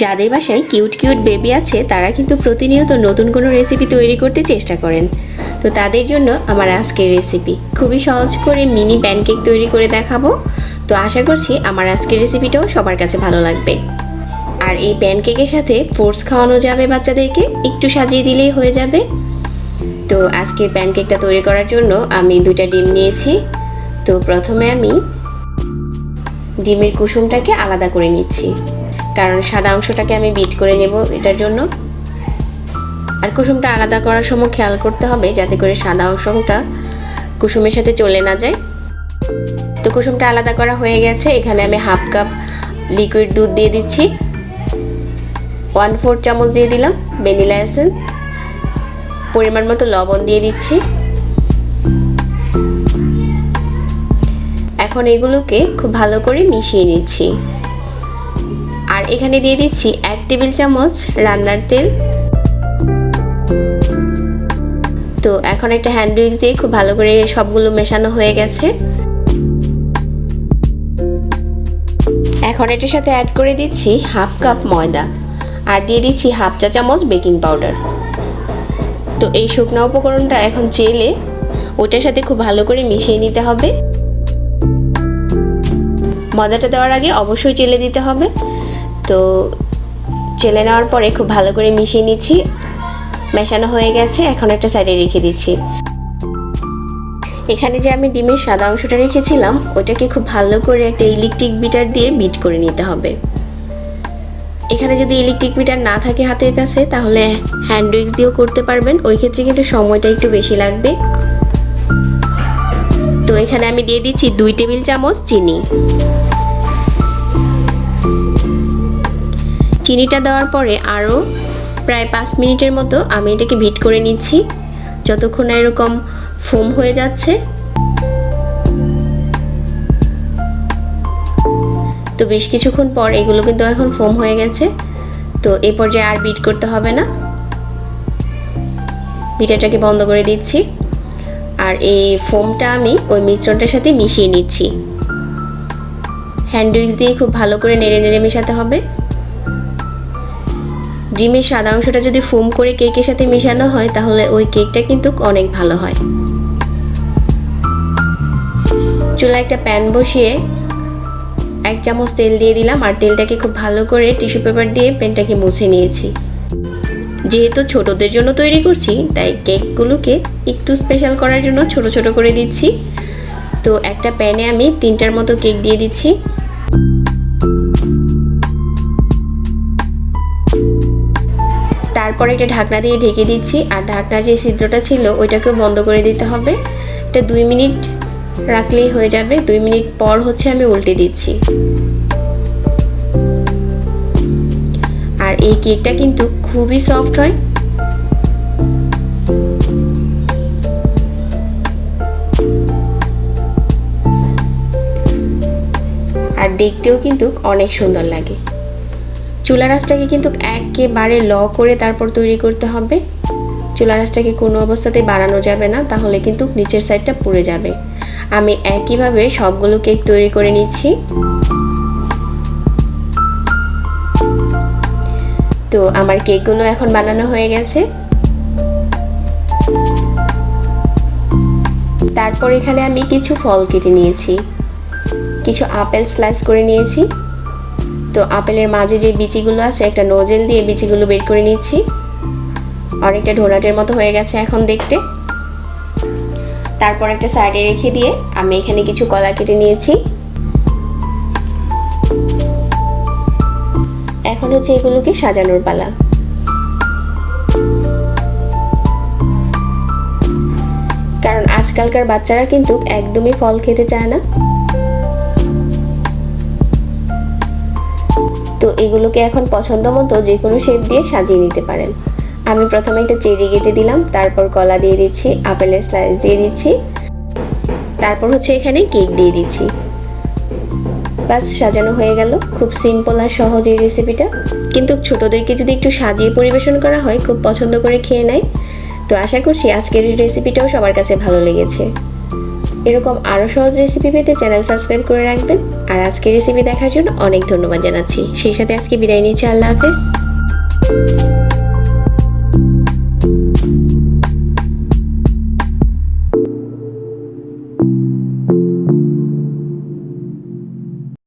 যাদের বাসায় cute cute baby আছে তারা কিন্তু প্রতিনিয়ত নতুন কোনো রেসিপি তৈরি করতে চেষ্টা করেন। তো তাদের জন্য আমার আজকের রেসিপি খুবই সহজ করে মিনি প্যানকেক তৈরি করে দেখাবো। তো আশা করছি আমার আজকের রেসিপিটাও সবার কাছে ভালো লাগবে। আর এই প্যানকেকের সাথে ফ্রুটস খাওয়ানো যাবে, বাচ্চাদেরকে একটু সাজিয়ে দিলেই হয়ে যাবে। তো আজকের প্যানকেকটা তৈরি করার জন্য আমি 2টা ডিম নিয়েছি। তো প্রথমে আমি ডিমের কুসুমটাকে আলাদা করে নিচ্ছি, কারণ সাদা অংশটাকে আমি বিট করে নেব এটার জন্য। আর কুসুমটা আলাদা করার সময় খেয়াল করতে হবে যাতে করে সাদা অংশটা কুসুমের সাথে চলে না যায়। তো কুসুমটা আলাদা করা হয়ে গেছে। এখানে আমি হাফ কাপ লিকুইড দুধ দিয়ে দিচ্ছি, 1/4 চামচ দিয়ে দিলাম ভ্যানিলা এসেন্স, পরিমাণ মতো লবণ দিয়ে দিচ্ছি। এখন এগুলোকে খুব ভালো করে মিশিয়ে নিচ্ছি। আর এখানে দিয়ে দিচ্ছি 1 টেবিল চামচ রান্নার তেল। তো এখন একটা হ্যান্ড উইক্স দিয়ে খুব ভালো করে সবগুলো মেশানো হয়ে গেছে। এখন এটার সাথে অ্যাড করে দিচ্ছি হাফ কাপ ময়দা, আর দিয়ে দিচ্ছি হাফ চা চামচ বেকিং পাউডার। তো এই শুকনো উপকরণটা এখন চেলে ওটার সাথে খুব ভালো করে মিশিয়ে নিতে হবে। ময়দাটা দেওয়ার আগে অবশ্যই চেলে দিতে হবে। তো চেলে নেওয়ার পরে খুব ভালো করে মিশিয়ে নিচ্ছি। মেশানো হয়ে গেছে, এখন একটা সাইডে রেখে দিচ্ছি। এখানে যে আমি ডিমের সাদা অংশটা রেখেছিলাম ওটাকে খুব ভালো করে একটা ইলেকট্রিক বিটার দিয়ে বিট করে নিতে হবে। এখানে যদি ইলেকট্রিক বিটার না থাকে হাতের কাছে তাহলে হ্যান্ড উইক্স দিয়েও করতে পারবেন, ওই ক্ষেত্রে কিন্তু সময়টা একটু বেশি লাগবে। তো এখানে আমি দিয়ে দিচ্ছি 2 টেবিল চামচ চিনি। চিনিটা দেওয়ার পরে আরও প্রায় 5 মিনিটের মতো আমি এটাকে বিট করে নিচ্ছি, যতক্ষণ না এরকম ফোম হয়ে যাচ্ছে। তো বেশ কিছুক্ষণ পর এগুলো কিন্তু এখন ফোম হয়ে গেছে। তো এই পর্যায়ে আর বিট করতে হবে না, বিটারটাকে বন্ধ করে দিচ্ছি। আর এই ফোমটা আমি ওই মিশ্রণটার সাথে মিশিয়ে নিচ্ছি। হ্যান্ড উইক্স দিয়ে খুব ভালো করে নেড়ে নেড়ে মেশাতে হবে। ডিমের সাদা অংশটা যদি ফোম করে কেকের সাথে মেশানো হয় তাহলে ওই কেকটা কিন্তু অনেক ভালো হয়। চুলায় একটা প্যান বসিয়ে 1 চামচ তেল দিয়ে দিলাম, আর তেলটাকে খুব ভালো করে টিস্যু পেপার দিয়ে প্যানটাকে মুছে নিয়েছি। যেহেতু ছোটদের জন্য তৈরি করছি তাই কেকগুলোকে একটু স্পেশাল করার জন্য ছোট ছোট করে দিচ্ছি। তো একটা প্যানে আমি 3টার মতো কেক দিয়ে দিচ্ছি। তারপরে একটা ঢাকনা দিয়ে ঢেকে দিচ্ছি, আর ঢাকনার যে ছিদ্রটা ছিল ওইটাকেও বন্ধ করে দিতে হবে। এটা 2 মিনিট রাখলেই হয়ে যাবে। 2 মিনিট পর হচ্ছে আমি উল্টে দিচ্ছি। আর এই কেকটা কিন্তু খুবই সফট হয়। আর দেখতেও কিন্তু অনেক সুন্দর লাগে। চুলার আঁচটাকে কিন্তু একেবারে ল করে তারপর তৈরি করতে হবে। চুলার আঁচটাকে কোনো অবস্থাতেই বাড়ানো যাবে না, তাহলে কিন্তু নিচের সাইডটা পুড়ে যাবে। আমি একইভাবে সবগুলো কেক তৈরি করে নিচ্ছি। তো আমার কেকগুলো এখন বানানো হয়ে গেছে। তারপর এখানে আমি কিছু ফল কেটে নিয়েছি, কিছু আপেল স্লাইস করে নিয়েছি। তো আপেলের মাঝে যে বিচিগুলো আছে একটা নোজেল দিয়ে বিচিগুলো বের করে নিচ্ছি। অনেকটা ডোনাটের মতো হয়ে গেছে এখন দেখতে। তারপর একটা সাইডে রেখে দিয়ে আমি এখানে কিছু কলা কেটে নিয়েছি। এখন হচ্ছে এগুলোকে সাজানোর পালা। কারণ আজকালকার বাচ্চারা কিন্তু একদমই ফল খেতে চায় না। তো এগুলোকে এখন পছন্দ মতো যে কোনো শেপ দিয়ে সাজিয়ে নিতে পারেন। আমি প্রথমে একটা চেরি কেটে দিলাম, তারপর কলা দিয়ে দিচ্ছি, আপেলের স্লাইস দিয়ে দিচ্ছি, তারপর হচ্ছে এখানে কেক দিয়ে দিচ্ছি। বাস সাজানো হয়ে গেল। খুব সিম্পল আর সহজ এই রেসিপিটা, কিন্তু ছোটদেরকে যদি একটু সাজিয়ে পরিবেশন করা হয় খুব পছন্দ করে খেয়ে নেয়। তো আশা করছি আজকের এই রেসিপিটাও সবার কাছে ভালো লেগেছে। এরকম আরও সহজ রেসিপি পেতে চ্যানেল সাবস্ক্রাইব করে রাখবেন। আর আজকের রেসিপি দেখার জন্য অনেক ধন্যবাদ জানাচ্ছি। সেই সাথে আজকে বিদায় নিচ্ছি। আল্লাহ হাফেজ।